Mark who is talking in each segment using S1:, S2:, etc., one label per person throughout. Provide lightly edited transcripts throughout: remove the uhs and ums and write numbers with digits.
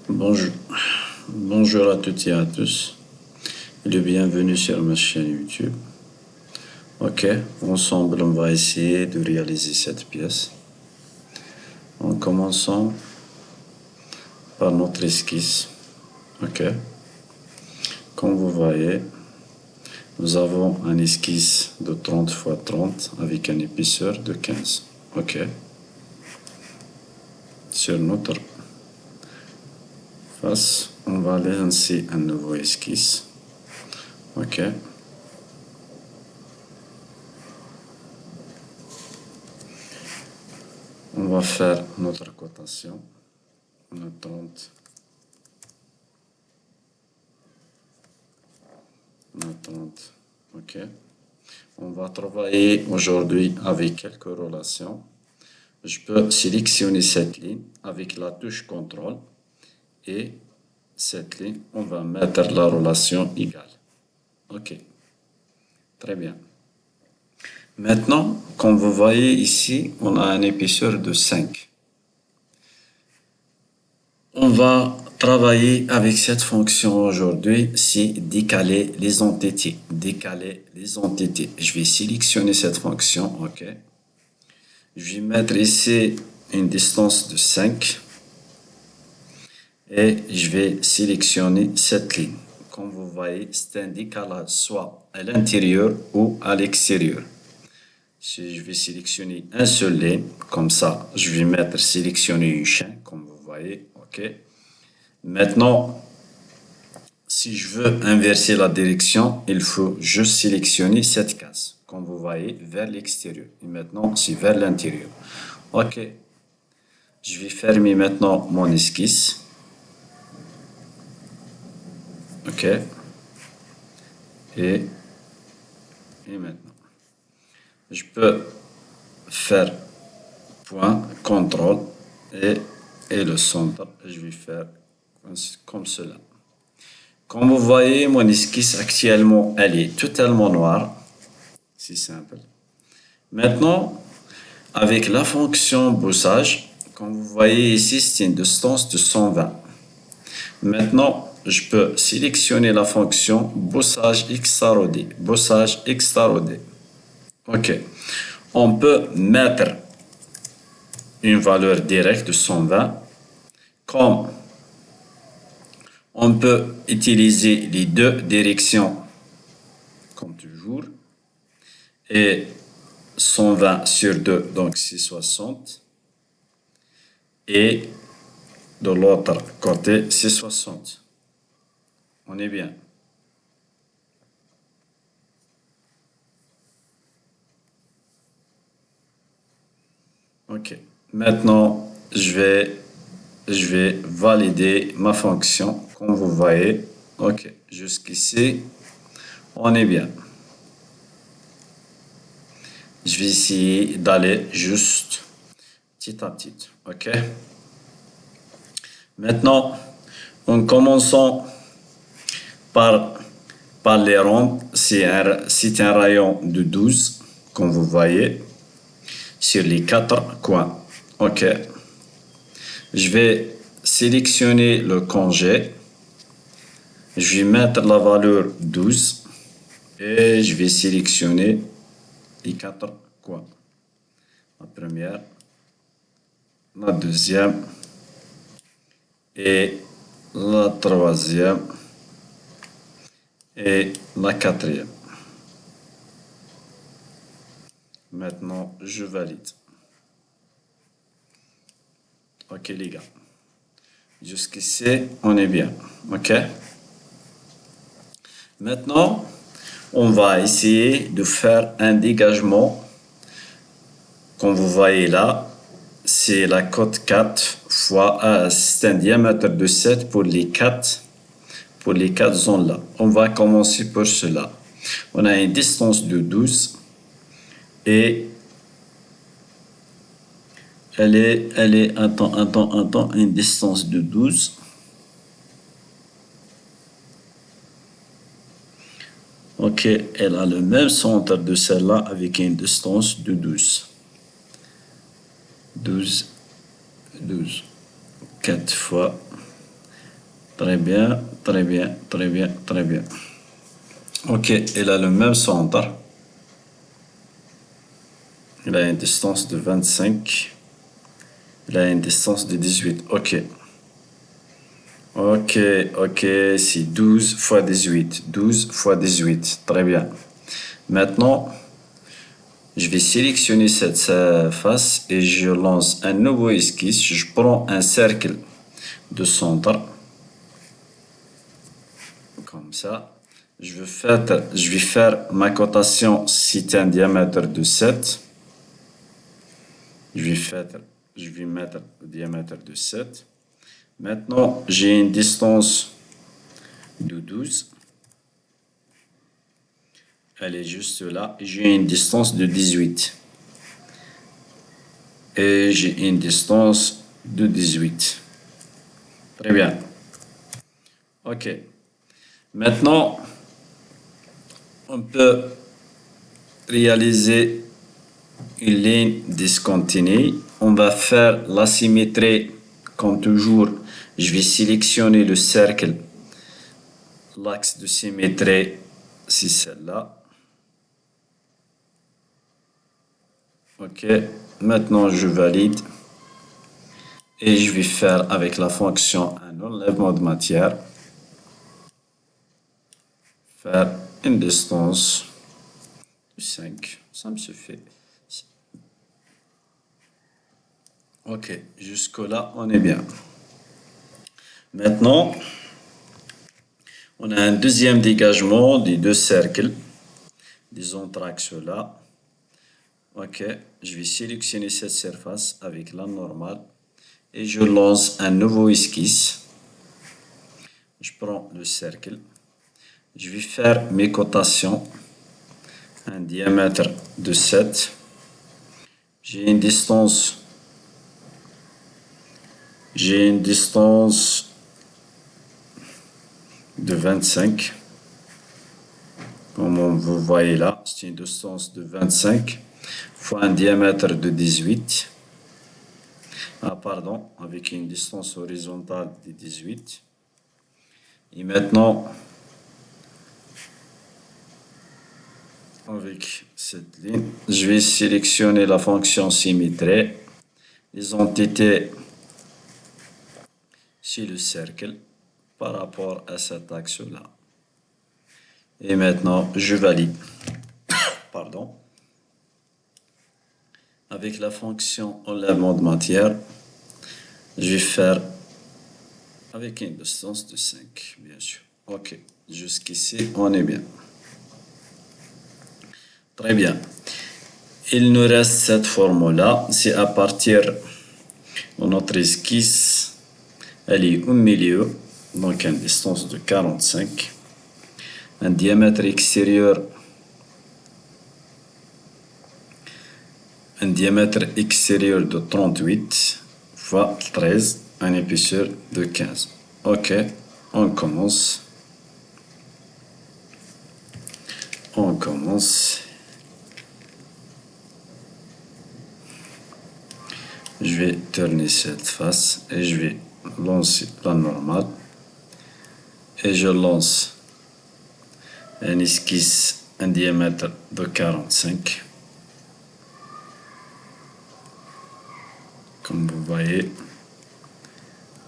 S1: Bonjour, bonjour à toutes et à tous et bienvenue sur ma chaîne YouTube. Ok, ensemble on va essayer de réaliser cette pièce en commençant par notre esquisse. Ok, comme vous voyez, nous avons un esquisse de 30 x 30 avec un épaisseur de 15. Ok, sur notre face, on va lancer un nouveau esquisse. Ok. On va faire notre cotation. On a 30. On a 30. Ok. On va travailler aujourd'hui avec quelques relations. Je peux sélectionner cette ligne avec la touche contrôle et cette ligne, on va mettre la relation égale. Ok. Très bien. Maintenant, comme vous voyez ici, on a un épaisseur de 5. On va travailler avec cette fonction aujourd'hui, c'est décaler les entités. Décaler les entités. Je vais sélectionner cette fonction, ok. Je vais mettre ici une distance de 5 et je vais sélectionner cette ligne. Comme vous voyez, c'est un décalage soit à l'intérieur ou à l'extérieur. Si je vais sélectionner un seul ligne, comme ça, je vais mettre sélectionner une chaîne, comme vous voyez, ok. Maintenant, si je veux inverser la direction, il faut juste sélectionner cette case, comme vous voyez, vers l'extérieur. Et maintenant, c'est vers l'intérieur. Ok. Je vais fermer maintenant mon esquisse. Ok. Et maintenant, je peux faire point, contrôle et le centre. Je vais faire comme cela. Comme vous voyez, mon esquisse actuellement, elle est totalement noire. C'est simple. Maintenant, avec la fonction bossage, comme vous voyez ici, c'est une distance de 120. Maintenant, je peux sélectionner la fonction bossage extrarodé. Bossage extrarodé. Ok. On peut mettre une valeur directe de 120. Comme on peut utiliser les deux directions, comme toujours. Et 120 sur 2, donc c'est 60. Et de l'autre côté, c'est 60. On est bien. Ok. Maintenant, je vais valider ma fonction. Comme vous voyez, ok. Jusqu'ici, on est bien. Je vais essayer d'aller juste petit à petit. Ok. Maintenant, en commençant par les rondes, c'est un rayon de 12, comme vous voyez, sur les 4 coins. Ok. Je vais sélectionner le congé. Je vais mettre la valeur 12 et je vais sélectionner les 4 coins. La première, la deuxième et la troisième et la quatrième. Maintenant, je valide. Ok les gars. Jusqu'ici, on est bien. Ok. Maintenant, on va essayer de faire un dégagement. Comme vous voyez là, c'est la cote 4 fois, c'est un diamètre de 7 pour les 4 zones là. On va commencer par cela. On a une distance de 12 et elle est, attends, une distance de 12. Ok, elle a le même centre de celle-là avec une distance de 12. 12, 4 fois Très bien, très bien, très bien, très bien. Ok, il a le même centre. Il a une distance de 25. Il a une distance de 18. Ok. Ok, ok, c'est 12 fois 18. 12 fois 18. Très bien. Maintenant, je vais sélectionner cette face et je lance un nouveau esquisse. Je prends un cercle de centre. Comme ça. Je vais faire ma cotation si c'est un diamètre de 7. Je vais mettre le diamètre de 7. Maintenant, j'ai une distance de 12. Elle est juste là. J'ai une distance de 18. Et j'ai une distance de 18. Très bien. Ok. Maintenant, on peut réaliser une ligne discontinue. On va faire la symétrie comme toujours. Je vais sélectionner le cercle. L'axe de symétrie, c'est celle-là. Ok. Maintenant, je valide. Et je vais faire avec la fonction un enlèvement de matière. Faire une distance de 5. Ça me suffit. Ok. Jusque-là, on est bien. Maintenant, on a un deuxième dégagement des deux cercles. Disons traque cela. Ok, je vais sélectionner cette surface avec la normale et je lance un nouveau esquisse. Je prends le cercle. Je vais faire mes cotations. Un diamètre de 7. J'ai une distance. J'ai une distance de 25. Comme vous voyez là, c'est une distance de 25 fois un diamètre de 18. Ah, pardon, avec une distance horizontale de 18. Et maintenant, avec cette ligne, je vais sélectionner la fonction symétrie. Les entités, c'est le cercle par rapport à cet axe-là. Et maintenant, je valide. Pardon. Avec la fonction enlèvement de matière, je vais faire avec une distance de 5, bien sûr. Ok, jusqu'ici, on est bien. Très bien. Il nous reste cette forme-là. C'est à partir de notre esquisse. Elle est au milieu, donc une distance de 45. Un diamètre extérieur. Un diamètre extérieur de 38 fois 13. Une épaisseur de 15. Ok, on commence. On commence. Je vais tourner cette face et je vais lancer la normale. Et je lance un esquisse, un diamètre de 45. Comme vous voyez,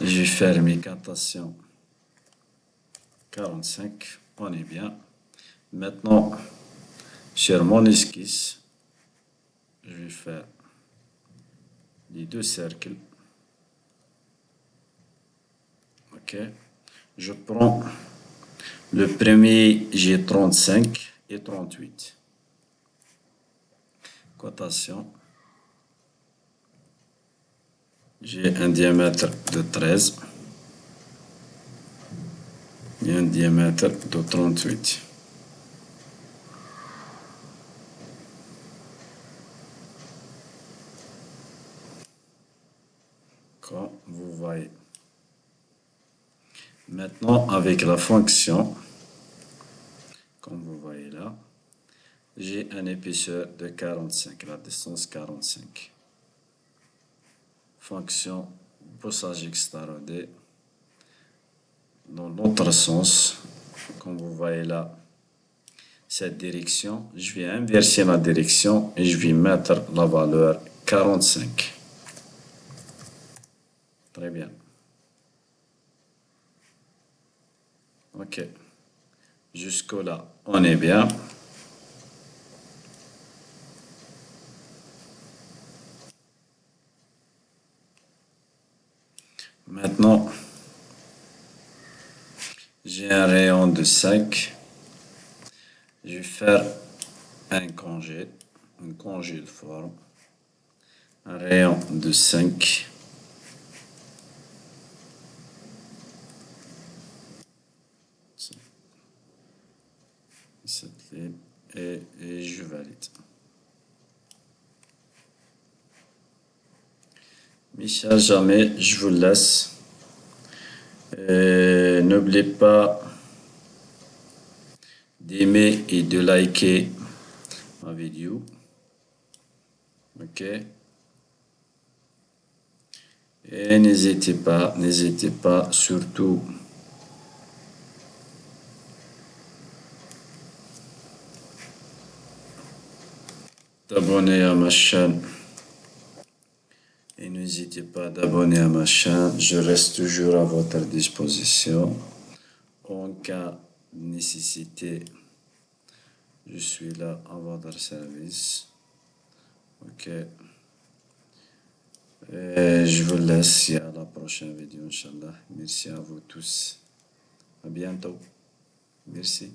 S1: je vais faire mes catations 45. On est bien. Maintenant, sur mon esquisse, je vais faire les deux cercles. Ok. Je prends le premier, j'ai 35 et 38. Cotation. J'ai un diamètre de 13 et un diamètre de 38. Comme vous voyez. Maintenant, avec la fonction, comme vous voyez là, j'ai une épaisseur de 45, la distance 45. Fonction Bossage XTAROD dans l'autre sens. Comme vous voyez là, cette direction, je vais inverser la direction et je vais mettre la valeur 45. Très bien. Ok. Jusqu'au là, on est bien. Maintenant, j'ai un rayon de 5. Je vais faire un congé de forme. Un rayon de 5. Cette ligne et je valide. Mais à jamais, je vous laisse. N'oubliez pas d'aimer et de liker ma vidéo. Ok. Et n'hésitez pas, surtout d'abonner à ma chaîne. Et n'hésitez pas d'abonner à ma chaîne. Je reste toujours à votre disposition. En cas de nécessité, je suis là à votre service. Ok. Et je vous laisse et à la prochaine vidéo, Inch'Allah. Merci à vous tous. À bientôt. Merci.